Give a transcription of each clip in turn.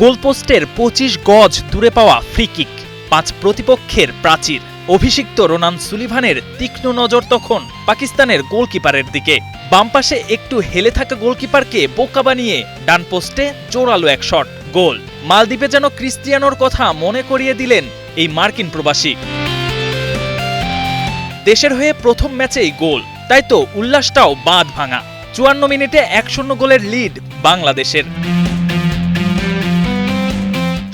গোলপোস্টের ২৫ গজ দূরে পাওয়া ফ্রি কিক, ৫ প্রতিপক্ষের প্রাচীর। অভিষিক্ত রোনান সুলিভানের তীক্ষ্ণ নজর তখন পাকিস্তানের গোলকিপারের দিকে। বাম পাশে একটু হেলে থাকা গোলকিপারকে বোকা বানিয়ে ডান পোস্টে জোরালো এক শট, গোল। মালদ্বীপে যেন ক্রিস্টিয়ানোর কথা মনে করিয়ে দিলেন এই মার্কিন প্রবাসী। দেশের হয়ে প্রথম ম্যাচেই গোল, তাই তো উল্লাসটাও বাঁধ ভাঙা। ৫৪ মিনিটে ১-০ গোলের লিড বাংলাদেশের।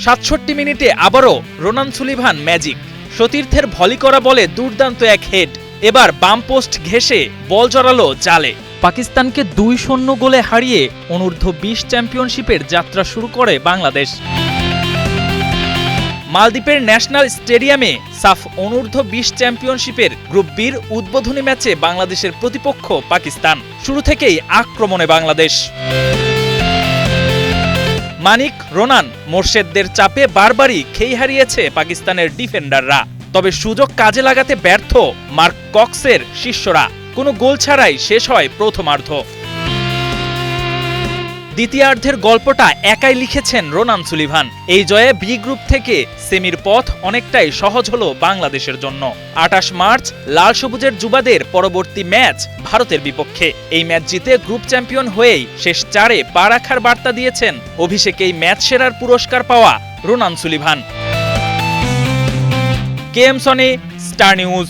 ৬৭ মিনিটে আবারও রোনান সুলিভান ম্যাজিক। সতীর্থের ভলি করা বলে দুর্দান্ত এক হেড, এবার বাম পোস্ট ঘেঁষে বল জড়ালো জালে। পাকিস্তানকে ২-০ গোলে হারিয়ে অনূর্ধ্ব-২০ চ্যাম্পিয়নশিপের যাত্রা শুরু করে বাংলাদেশ। মালদ্বীপের ন্যাশনাল স্টেডিয়ামে সাফ অনূর্ধ্ব-২০ চ্যাম্পিয়নশিপের গ্রুপ বির উদ্বোধনী ম্যাচে বাংলাদেশের প্রতিপক্ষ পাকিস্তান। শুরু থেকেই আক্রমণে বাংলাদেশ। মানিক, রোনান, মোর্শেদদের চাপে বারবারই খেই হারিয়েছে পাকিস্তানের ডিফেন্ডাররা। তবে সুযোগ কাজে লাগাতে ব্যর্থ মার্ক কক্সের শিষ্যরা। কোনো গোল ছাড়াই শেষ হয় প্রথমার্ধ। দ্বিতীয়ার্ধের গল্পটা একাই লিখেছেন রোনান সুলিভান। এই জয়ে বি গ্রুপ থেকে সেমির পথ অনেকটাই সহজ হলো বাংলাদেশের জন্য। ২৮ মার্চ লাল সবুজের যুবাদের পরবর্তী ম্যাচ ভারতের বিপক্ষে। এই ম্যাচ জিতে গ্রুপ চ্যাম্পিয়ন হয়েই শেষ ৪-এ পা রাখার বার্তা দিয়েছেন অভিষেকেই ম্যাচ সেরার পুরস্কার পাওয়া Ronan Sullivan. K M Soni, star news.